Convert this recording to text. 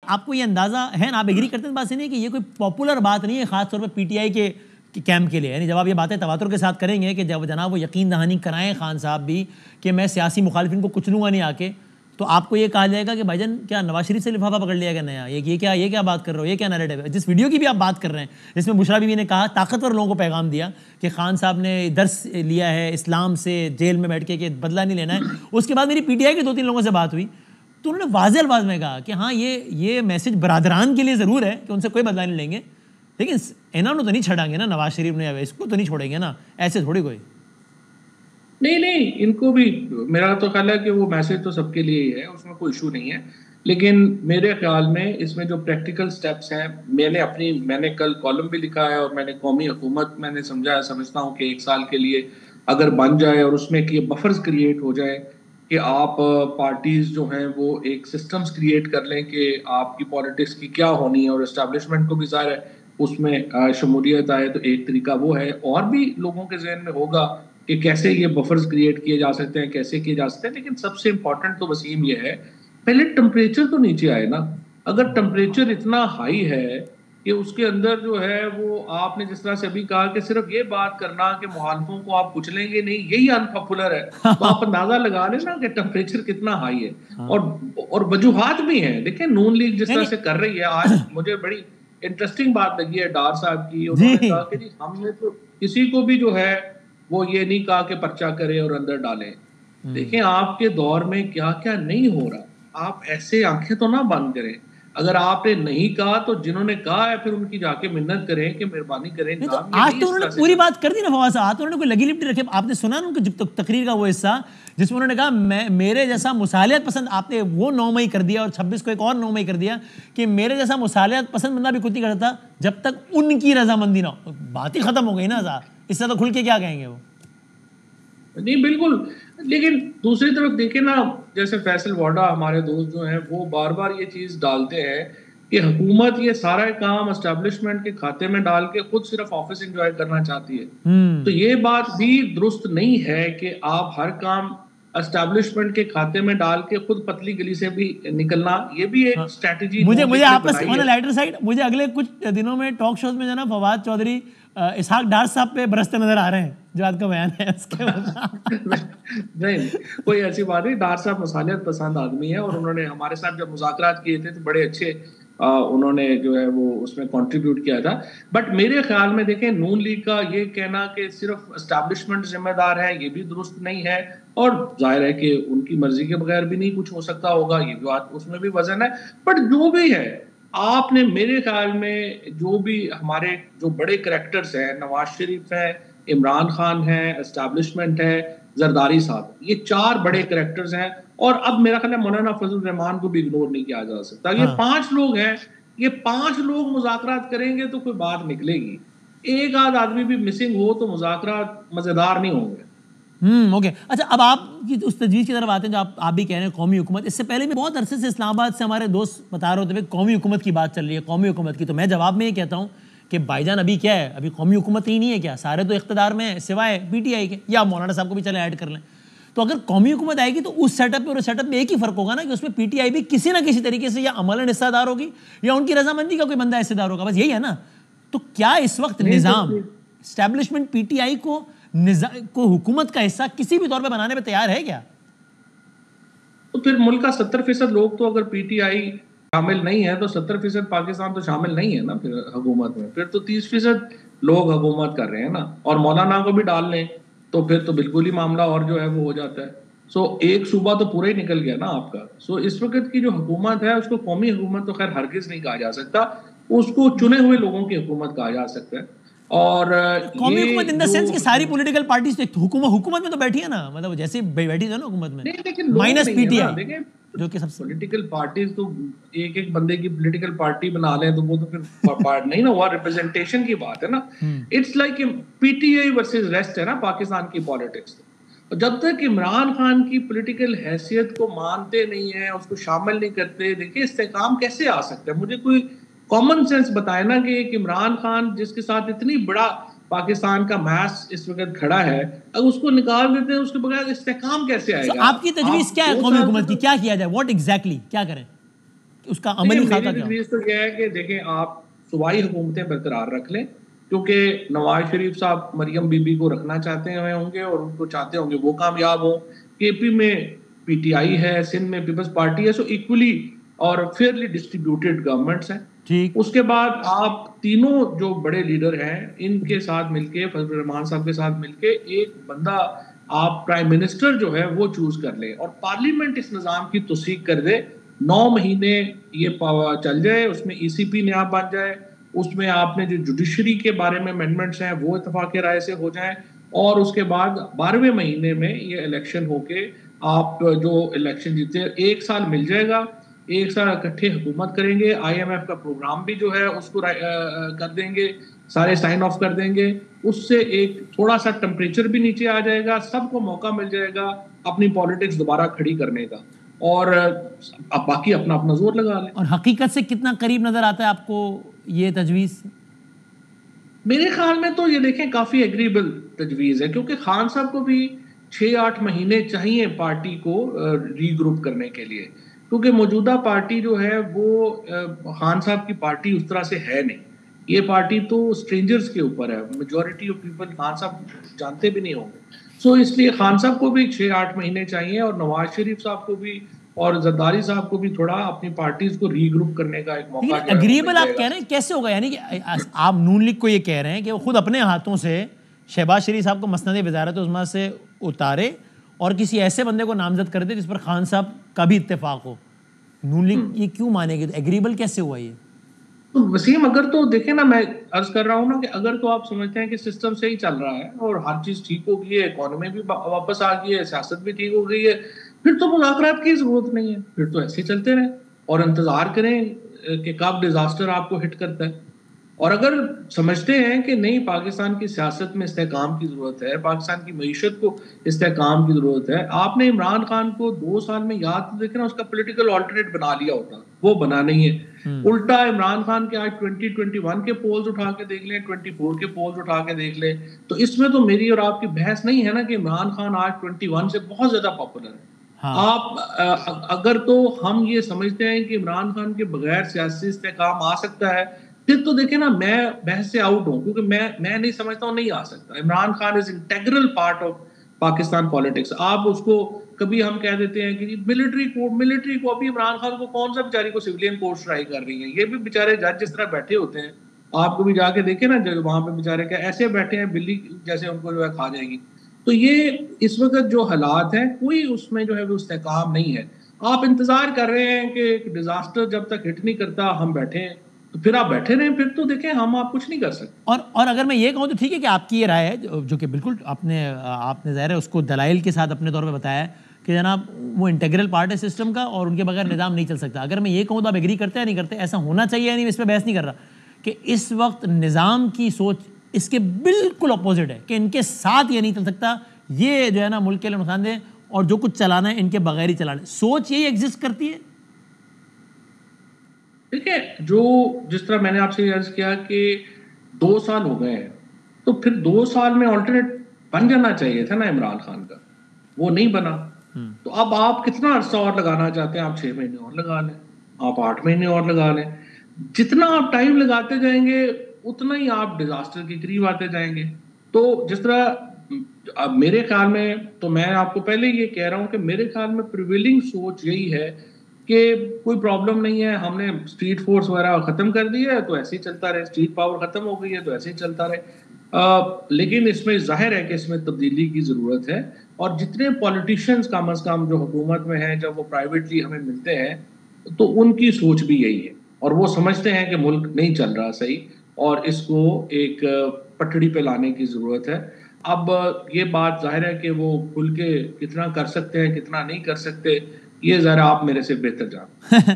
آپ کو یہ اندازہ ہے نا, آپ ایگری کرتے ہیں بات سے نہیں کہ یہ کوئی پاپولر بات نہیں ہے خاص طور پہ پی ٹی آئی کے کیمپ کے لیے, یعنی جب آپ یہ باتیں تواتر کے ساتھ کریں گے کہ جب جناب وہ یقین دہانی کرائیں خان صاحب بھی کہ میں سیاسی مخالفین کو کچلوں گا نہیں آ کے, تو آپ کو یہ کہا جائے گا کہ بھائی جان کیا نواز شریف سے لفافہ پکڑ لیا گیا نیا, یہ کیا بات کر رہے ہو, یہ کیا نیریٹو ہے. جس ویڈیو کی بھی آپ بات کر رہے ہیں جس میں بشرا بیوی نے کہا, طاقتور لوگوں کو پیغام دیا کہ خان صاحب نے درس لیا ہے اسلام سے جیل میں بیٹھ کے کہ بدلہ نہیں لینا ہے, اس کے بعد میری پی ٹی آئی کے 2-3 لوگوں سے بات ہوئی تو انہوں نے واضح الفاظ میں کہا کہ ہاں یہ میسج برادران کے لیے ضرور ہے کہ ان سے کوئی بدلہ نہیں لیں گے, لیکن انہوں نے تو نہیں چھڑائیں گے نا, نواز شریف نے اس کو تو نہیں چھوڑیں گے نا, ایسے تھوڑی کوئی. نہیں ان کو بھی میرا تو خیال ہے کہ وہ میسج تو سب کے لیے ہی ہے, اس میں کوئی ایشو نہیں ہے, لیکن میرے خیال میں اس میں جو پریکٹیکل سٹیپس ہیں, میں نے کل کالم بھی لکھا ہے اور میں نے قومی حکومت میں نے سمجھتا ہوں کہ 1 سال کے لیے اگر بن جائے اور اس میں کہ بفرز کریٹ ہو جائے کہ آپ پارٹیز جو ہیں وہ ایک سسٹمز کریٹ کر لیں کہ آپ کی پولیٹکس کی کیا ہونی ہے, اور اسٹیبلشمنٹ کو بھی ظاہر ہے اس میں شمولیت آئے, تو ایک طریقہ وہ ہے. اور بھی لوگوں کے ذہن میں ہوگا کہ کیسے یہ بفرز کریٹ کیے جا سکتے ہیں, کیسے کیے جا سکتے ہیں, لیکن سب سے امپورٹنٹ تو وسیم یہ ہے پہلے ٹمپریچر تو نیچے آئے نا. اگر ٹمپریچر اتنا ہائی ہے کہ اس کے اندر جو ہے وہ آپ نے جس طرح سے ابھی کہا کہ صرف یہ بات کرنا کہ مخالفوں کو آپ کچلیں گے نہیں, یہی انپاپولر ہے, تو آپ اندازہ لگا لیں نا کہ ٹمپریچر کتنا ہائی ہے. اور وجوہات بھی ہیں, دیکھیں نون لیگ جس طرح سے کر رہی ہے, آج مجھے بڑی انٹرسٹنگ بات لگی ہے ڈار صاحب کی, انہوں نے کہا کہ جی ہم نے تو کسی کو بھی جو ہے وہ یہ نہیں کہا کہ پرچہ کرے اور اندر ڈالیں. دیکھیں آپ کے دور میں کیا کیا نہیں ہو رہا, آپ ایسے آنکھیں تو نہ بند کریں. اگر آپ نے نہیں کہا تو جنہوں نے کہا ہے پھر ان کی جا کے منت کریں کہ مہربانی کریں جناب. آج تو انہوں نے پوری بات کر دی نا فواز صاحب, انہوں نے کوئی لگی لپٹی رکھے. آپ نے سنا نا ان کی تقریر کا وہ حصہ جس میں انہوں نے کہا میرے جیسا مصالحت پسند, آپ نے وہ 9 مئی کر دیا اور 26 کو ایک اور 9 مئی کر دیا کہ میرے جیسا مصالحت پسند بندہ بھی کچھ نہیں کرتا جب تک ان کی رضامندی نہ ہو. بات ہی ختم ہو گئی نا صاحب, اس سے تو کھل کے کیا کہیں گے وہ. نہیں بالکل, لیکن دوسری طرف دیکھیں نا جیسے فیصل واڈا ہمارے دوست جو ہیں وہ بار بار یہ چیز ڈالتے ہیں کہ حکومت یہ سارا کام اسٹیبلشمنٹ کے کھاتے میں ڈال کے خود صرف آفس انجوائے کرنا چاہتی ہے. تو یہ بات بھی درست نہیں ہے کہ آپ ہر کام اسٹیبلشمنٹ کے کھاتے میں ڈال کے خود پتلی گلی سے بھی نکلنا, یہ بھی ایک اسٹریٹجی مجھے آپس آن لائٹر سائڈ مجھے اگلے کچھ دنوں میں ٹاک شوز میں جو ہے نا فواد چودھری اسحاق ڈار صاحب پہ برستے نظر آ رہے ہیں, جو آپ کا بیان ہے اس کے نہیں کوئی ایسی بات نہیں. ڈار صاحب مصالحت پسند آدمی ہے اور انہوں نے ہمارے ساتھ جب مذاکرات کیے تھے تو بڑے اچھے انہوں نے جو ہے وہ اس میں کنٹریبیوٹ کیا تھا. بٹ میرے خیال میں دیکھیں نون لیگ کا یہ کہنا کہ صرف اسٹیبلشمنٹ ذمہ دار ہے یہ بھی درست نہیں ہے, اور ظاہر ہے کہ ان کی مرضی کے بغیر بھی نہیں کچھ ہو سکتا ہوگا, یہ بات اس میں بھی وزن ہے. بٹ جو بھی ہے آپ نے میرے خیال میں جو بھی ہمارے جو بڑے کریکٹرز ہیں, نواز شریف ہے, عمران خان ہے, اسٹیبلشمنٹ ہے, زرداری صاحب, یہ 4 بڑے کریکٹرز ہیں. اور اب میرا خیال ہے مولانا فضل الرحمان کو بھی اگنور نہیں کیا جا سکتا. یہ 5 لوگ ہیں, یہ 5 لوگ مذاکرات کریں گے تو کوئی بات نکلے گی. ایک آدھ آدمی بھی مسنگ ہو تو مذاکرات مزیدار نہیں ہوں گے. اوکے اچھا, اب آپ کی اس تجویز کی طرف آتے ہیں جو آپ بھی کہہ رہے ہیں قومی حکومت. اس سے پہلے بھی بہت عرصے سے اسلام آباد سے ہمارے دوست بتا رہے ہوتے ہیں قومی حکومت کی بات چل رہی ہے, قومی حکومت کی. تو میں جواب میں یہ کہتا ہوں کہ بھائی جان ابھی کیا ہے, ابھی قومی حکومت ہی نہیں ہے کیا, سارے تو اقتدار میں ہیں سوائے پی ٹی آئی کے, یا مولانا صاحب کو بھی چلے ایڈ کر لیں. تو اگر قومی حکومت آئے گی تو اس سیٹ اپ پہ اور سیٹ اپ میں ایک ہی فرق ہوگا نا کہ اس میں پی ٹی آئی بھی کسی نہ کسی طریقے سے یا عملاً حصہ دار ہوگی یا ان کی رضامندی کا کوئی بندہ حصہ دار ہوگا, بس یہی ہے نا. تو کیا اس وقت نظام اسٹیبلشمنٹ پی ٹی آئی کو حکومت کا حصہ کسی بھی طور پہ بنانے پہ تیار ہے کیا؟ تو پھر ملک کا 70% لوگ تو اگر پی ٹی آئی شامل نہیں ہے تو 70% پاکستان تو شامل نہیں ہے نا پھر حکومت میں. پھر تو 30% لوگ حکومت کر رہے ہیں نا, اور مولانا کو بھی ڈال لیں تو پھر تو بالکل ہی معاملہ اور جو ہے وہ ہو جاتا ہے. ایک صوبہ تو پورا ہی نکل گیا نا آپ کا. اس وقت کی جو حکومت ہے اس کو قومی حکومت تو خیر ہرگز نہیں کہا جا سکتا, اس کو چنے ہوئے لوگوں کی حکومت کہا جا سکتا ہے. اور قومی حکومت ان دا سینس کہ ساری پولیٹیکل پارٹیز حکومت میں تو بیٹھی ہے نا, مطلب جیسے بیٹھی ہے نا حکومت میں, مائنس پی ٹی آئی جو کہ سب سے پولیٹیکل پارٹیز تو ایک بندے کی پولیٹیکل پارٹی بنا لیں تو وہ تو پھر نہیں نا ہوا, ریپرزنٹیشن کی بات ہے نا. It's like P T I versus rest ہے نا پاکستان کی پالیٹکس. جب تک عمران خان کی پولیٹیکل حیثیت کو مانتے نہیں ہیں, اس کو شامل نہیں کرتے, دیکھیں استحکام کیسے آ سکتا ہے. مجھے کوئی کامن سینس بتائے نا کہ ایک عمران خان جس کے ساتھ اتنی بڑا پاکستان کا میس اس وقت کھڑا ہے, اگر اس کو نکال دیتے ہیں اس کے بغیر استحکام کیسے آئے گا؟ آپ کی تجویز کیا ہے قومی حکومت کی, کیا کیا جائے, واٹ ایگزیکٹلی کیا کریں, اس کا عملی خاکہ میری کیا؟ تجویز تو یہ ہے کہ دیکھیں آپ صوبائی حکومتیں برقرار رکھ لیں، کیونکہ نواز شریف صاحب مریم بی بی کو رکھنا چاہتے ہوئے ہوں گے اور ان کو چاہتے ہوں گے وہ کامیاب ہوں. کے پی میں پی ٹی آئی ہے، سندھ میں پیپلز پارٹی ہے، سو ایکولی اور فیئرلی ڈسٹریبیوٹیڈ گورنمنٹس ہیں. ٹھیک. اس کے بعد آپ تینوں جو بڑے لیڈر ہیں ان کے ساتھ مل کے، فضل الرحمان صاحب کے ساتھ مل کے ایک بندہ آپ پرائم منسٹر جو ہے وہ چوز کر لیں اور پارلیمنٹ اس نظام کی توثیق کر دے. 9 مہینے یہ چل جائے، اس میں ای سی پی نیا بن جائے، اس میں آپ نے جو جوڈیشری کے بارے میں امینڈمنٹس ہیں وہ اتفاق رائے سے ہو جائیں، اور اس کے بعد 12ویں مہینے میں یہ الیکشن ہو کے آپ جو الیکشن جیتے 1 سال مل جائے گا، 1 سال اکٹھے حکومت کریں گے. آئی ایم ایف کا پروگرام بھی جو ہے اس کو کر دیں گے، سارے سائن آف کر دیں گے. اس سے ایک تھوڑا سا ٹمپریچر بھی نیچے آ جائے گا، سب کو موقع مل جائے گا اپنی پالیٹکس دوبارہ کھڑی کرنے کا، اور اب باقی اپنا اپنا زور لگا لیں. اور حقیقت سے کتنا قریب نظر آتا ہے آپ کو یہ تجویز؟ میرے خیال میں تو یہ دیکھیں کافی ایگریبل تجویز ہے، کیونکہ خان صاحب کو بھی 6-8 مہینے چاہیے پارٹی کو ری گروپ کرنے کے لیے، کیونکہ موجودہ پارٹی جو ہے وہ خان صاحب کی پارٹی اس طرح سے ہے نہیں. یہ پارٹی تو اسٹرینجرز کے اوپر ہے، میجورٹی آف پیپل خان صاحب جانتے بھی نہیں ہوں گے. سو اس لیے خان صاحب کو بھی 6-8 مہینے چاہیے، اور نواز شریف صاحب کو بھی اور زرداری صاحب کو بھی تھوڑا اپنی پارٹیز کو ری گروپ کرنے کا ایک موقع جو ہے وہ مل اگریبل جائے آپ گا. کہہ رہے ہیں کیسے ہوگا؟ یعنی کہ آپ نون لیگ کو یہ کہہ رہے ہیں کہ وہ خود اپنے ہاتھوں سے شہباز شریف صاحب کو مسند وزارت عظمیٰ سے اتارے اور کسی ایسے بندے کو نامزد کر دے جس پر خان صاحب کا بھی اتفاق ہو. نون لیگ یہ کیوں مانے گی؟ ایگریبل کیسے ہوا یہ؟ تو وسیم، اگر تو دیکھیں نا، میں عرض کر رہا ہوں نا کہ اگر تو آپ سمجھتے ہیں کہ سسٹم صحیح چل رہا ہے اور ہر چیز ٹھیک ہو گئی ہے، اکانومی بھی واپس آ گئی ہے، سیاست بھی ٹھیک ہو گئی ہے، پھر تو مذاکرات کی ضرورت نہیں ہے. پھر تو ایسے چلتے رہیں اور انتظار کریں کہ کب ڈیزاسٹر آپ کو ہٹ کرتا ہے. اور اگر سمجھتے ہیں کہ نہیں، پاکستان کی سیاست میں استحکام کی ضرورت ہے، پاکستان کی معیشت کو استحکام کی ضرورت ہے، آپ نے عمران خان کو 2 سال میں یاد دیکھنا اس کا پولیٹیکل آلٹرنیٹ بنا لیا ہوتا، وہ بنا نہیں ہے. الٹا عمران خان کے آج 2021 کے پولز اٹھا کے دیکھ لیں، 24 کے پولز اٹھا کے دیکھ لیں، تو اس میں تو میری اور آپ کی بحث نہیں ہے نا کہ عمران خان آج 21 سے بہت زیادہ پاپولر ہے. آپ اگر تو ہم یہ سمجھتے ہیں کہ عمران خان کے بغیر سیاسی استحکام آ سکتا ہے، پھر تو دیکھیں نا، میں بحث سے آؤٹ ہوں، کیونکہ میں نہیں سمجھتا ہوں نہیں آ سکتا. Imran Khan is integral part of Pakistan politics. آپ اس کو کبھی ہم کہہ دیتے ہیں کہ ملٹری کو ابھی عمران خان کو کون سا بیچاری کو سویلین کورس ٹرائی کر رہی ہیں، یہ بھی بیچارے جج جس طرح بیٹھے ہوتے ہیں، آپ کو بھی جا کے دیکھیں نا وہاں پہ بیچارے کیا ایسے بیٹھے ہیں، بلی جیسے ان کو جو ہے کھا جائیں گی. تو یہ اس وقت جو حالات ہیں، کوئی اس میں جو ہے وہ استحکام نہیں ہے. آپ انتظار کر رہے ہیں کہ ڈیزاسٹر جب تک ہٹ نہیں کرتا ہم بیٹھے ہیں، تو پھر آپ بیٹھے رہیں، پھر تو دیکھیں ہم آپ کچھ نہیں کر سکتے. اور اگر میں یہ کہوں تو ٹھیک ہے کہ آپ کی یہ رائے ہے جو کہ بالکل آپ نے ظاہر ہے اس کو دلائل کے ساتھ اپنے طور پہ بتایا ہے کہ جناب وہ انٹیگرل پارٹ ہے سسٹم کا اور ان کے بغیر نظام نہیں چل سکتا. اگر میں یہ کہوں تو آپ ایگری کرتے ہیں نہیں کرتے؟ ایسا ہونا چاہیے نہیں، اس پہ بحث نہیں کر رہا، کہ اس وقت نظام کی سوچ اس کے بالکل اپوزٹ ہے کہ ان کے ساتھ یہ نہیں چل سکتا، یہ جو ہے نا ملک کے لیے نقصان دہ، اور جو کچھ چلانا ہے ان کے بغیر ہی چلانا ہے. سوچ یہی ایگزسٹ کرتی ہے. ٹھیک ہے، جو جس طرح میں نے آپ سے عرض کیا کہ 2 سال ہو گئے ہیں، تو پھر 2 سال میں آلٹرنیٹ بن جانا چاہیے تھا نا عمران خان کا، وہ نہیں بنا. تو اب آپ کتنا عرصہ اور لگانا چاہتے ہیں؟ آپ 6 مہینے اور لگا لیں، آپ 8 مہینے اور لگا لیں. جتنا آپ ٹائم لگاتے جائیں گے اتنا ہی آپ ڈیزاسٹر کے قریب آتے جائیں گے. تو جس طرح اب میرے خیال میں، تو میں آپ کو پہلے یہ کہہ رہا ہوں کہ میرے خیال میں پریویلنگ سوچ یہی ہے کہ کوئی پرابلم نہیں ہے، ہم نے اسٹریٹ فورس وغیرہ ختم کر دی ہے تو ایسے ہی چلتا رہے، اسٹریٹ پاور ختم ہو گئی ہے تو ایسے ہی چلتا رہے. لیکن اس میں ظاہر ہے کہ اس میں تبدیلی کی ضرورت ہے، اور جتنے پولیٹیشینز کم از کم جو حکومت میں ہیں، جب وہ پرائیویٹلی ہمیں ملتے ہیں تو ان کی سوچ بھی یہی ہے، اور وہ سمجھتے ہیں کہ ملک نہیں چل رہا صحیح اور اس کو ایک پٹڑی پہ لانے کی ضرورت ہے. اب یہ بات ظاہر ہے کہ وہ کھل کے کتنا کر سکتے ہیں کتنا نہیں کر سکتے، یہ ذرا آپ میرے سے بہتر جانتے ہیں.